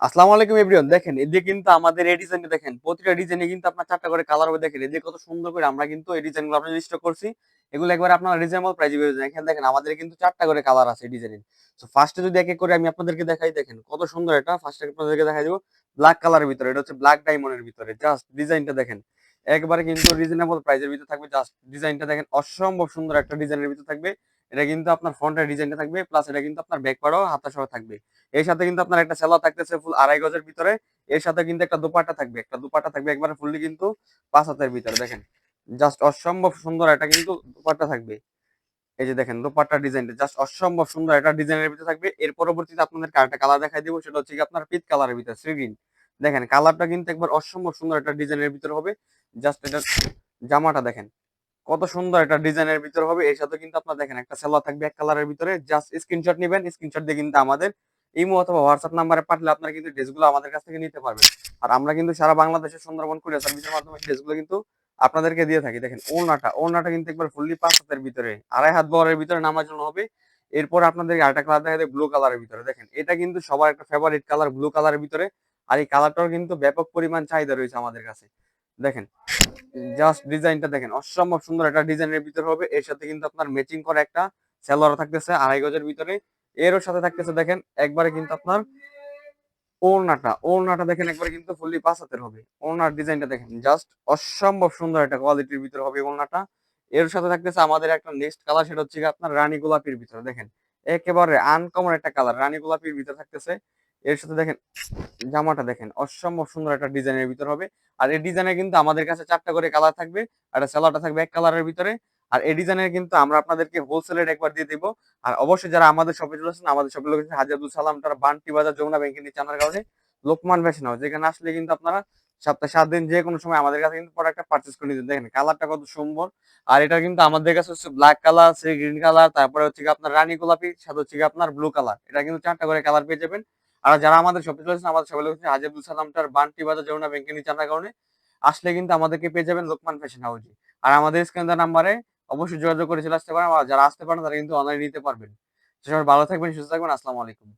আসসালামু আলাইকুম এভরিওয়ান। দেখেন এদিকে কিন্তু আমাদের এই ডিজাইনটা দেখেন, প্রতিটা ডিজাইনে কিন্তু আপনার ৪ টা করে কালার হবে। দেখেন এদিকে কত সুন্দর করে আমরা কিন্তু এই ডিজাইনগুলো আপনাদের স্টক করছি। এগুলো একবার আপনারা রিজনেবল প্রাইসে পেয়ে যাবেন। এখানে দেখেন আমাদের কিন্তু ৪ টা করে কালার আছে এই ডিজাইনের। সো ফার্স্টে যদি এক এক করে আমি আপনাদেরকে দেখাই, দেখেন কত সুন্দর এটা। ফার্স্টে আপনাদেরকে দেখাই দিব ব্ল্যাক কালারের ভিতরে। এটা হচ্ছে ব্ল্যাক ডায়মন্ডের ভিতরে। জাস্ট ডিজাইনটা দেখেন। একবারে কিন্তু রিজনেবল প্রাইসের ভিতরে থাকবে। জাস্ট ডিজাইনটা দেখেন, অসম্ভব সুন্দর একটা ডিজাইনের ভিতরে থাকবে। এটা কিন্তু আপনার ফ্রন্টের ডিজাইনটা থাকবে, প্লাস এটা কিন্তু আপনার ব্যাক পাড়ও হাতা সহ থাকবে। এর সাথে কিন্তু আপনার একটা সেলোয়ার থাকতেছে ফুল ২.৫ গজের ভিতরে। এর সাথে কিন্তু একটা দোপাট্টা থাকবে, একবারে ফুললি কিন্তু ৫ হাতের ভিতরে। দেখেন জাস্ট অসম্ভব সুন্দর এটা কিন্তু দোপাট্টা থাকবে। এই যে দেখেন দোপাট্টার ডিজাইনটা জাস্ট অসম্ভব সুন্দর একটা ডিজাইনের ভিতরে থাকবে। এর পরবর্তীতে আপনাদেরকে আরেকটা কালার দেখাই দিব, সেটা হচ্ছে কি আপনার পিচ কালারের ভিতরে সি গ্রিন। দেখেন কালারটা কিন্তু একবার অসম্ভব সুন্দর একটা ডিজাইনের ভিতরে হবে। জাস্ট এটা জামাটা দেখেন কত সুন্দর একটা ডিজাইনের ভিতরে হবে। এর সাথে কিন্তু আপনার দেখেন একটা সালোয়ার থাকবে এক কালারের ভিতরে। জাস্ট স্ক্রিনশট নিবেন, স্ক্রিনশট দিয়ে কিন্তু আমাদের ইমো অথবা হোয়াটসঅ্যাপ নাম্বারে পাঠালে আপনারা কিন্তু ড্রেসগুলো আমাদের কাছ থেকে নিতে পারবেন। আর আমরা কিন্তু সারা বাংলাদেশের সুন্দরবন কুরিয়ার সার্ভিসের মাধ্যমে ড্রেসগুলো কিন্তু আপনাদেরকে দিয়ে থাকি। দেখেন ওড়নাটা কিন্তু একবার ফুললি ৫ হাতের ভিতরে, ২.৫ হাত বহরের ভিতরে নামার জন্য হবে। এরপর আপনাদের আরেকটা কালার দেখা যায় ব্লু কালারের ভিতরে। দেখেন এটা কিন্তু সবার একটা ফেভারিট কালার ব্লু কালারের ভিতরে। আর এই কালারটাও কিন্তু ব্যাপক পরিমাণ চাহিদা রয়েছে আমাদের কাছে। দেখেন জাস্ট ডিজাইনটা দেখেন, অসম্ভব সুন্দর একটা ডিজাইনের ভিতর হবে। এর সাথে কিন্তু আপনার ম্যাচিং করা একটা সালোয়ার থাকতেছে ২.৫ গজের ভিতরে। এরও সাথে থাকতেছে দেখেন একবারে কিন্তু আপনার ওড়নাটা দেখেন একবারে কিন্তু ফুললি ৫ হাতের হবে। ওড়নার ডিজাইনটা দেখেন জাস্ট অসম্ভব সুন্দর একটা কোয়ালিটির ভিতরে হবে ওড়নাটা। এর সাথে থাকতেছে আমাদের একটা নেক্সট কালার, সেটা হচ্ছে গিয়ে আপনার রানী গোলাপির ভিতরে। দেখেন একেবারে আনকমন একটা কালার রানী গোলাপির ভিতরে থাকতেছে। এর সাথে দেখেন জামাটা দেখেন অসম্ভব সুন্দর একটা ডিজাইনের ভিতর হবে। আর এই ডিজাইনে কিন্তু আমাদের কাছে ৪ টা করে কালার থাকবে। আর সালোয়ারটা থাকবে এক কালারের ভিতরে। আর এই ডিজাইনের কিন্তু আমরা আপনাদেরকে হোলসেল রেট একবার দিয়ে দিব। আর অবশ্যই যারা আমাদের শপে চলে আসেন, আমাদের শপের লোকেশন হাজী আব্দুল সালাম টার বান্টি বাজার যমুনা ব্যাংকের নিচে আনার কারণে লোকমান ফ্যাশন হাউস, যেখানে আসলে কিন্তু আপনারা সপ্তাহে ৭ দিন যে কোনো সময় আমাদের কাছে কিন্তু প্রোডাক্টটা পারচেজ করে নিতে। দেখেন কালারটা কত সুন্দর। আর এটা কিন্তু আমাদের কাছে হচ্ছে black colour, sea green colour, তারপরে হচ্ছে গিয়ে আপনার রানী গোলাপি, সাথে হচ্ছে গিয়ে আপনার ব্লু কালার। এটা কিন্তু ৪ টা করে কালার পেয়ে যাবেন। আর যারা আমাদের শপে চলে আসেন, আমাদের শপের লোকেশন হাজী আব্দুল সালাম টার বান্টি বাজার যমুনা ব্যাংকের নিচে আনার কারণে আসলে কিন্তু আমাদেরকে পেয়ে যাবেন লোকমান ফ্যাশন হাউসে। আর আমাদের স্ক্রিনে দেওয়া নাম্বারে অবশ্যই যোগাযোগ করে চলে আসতে পারেন। আর যারা আসতে পারেন তারা কিন্তু অনলাইনে নিতে পারবেন। সে সময় ভালো থাকবেন, সুস্থ থাকবেন। আসসালামু আলাইকুম।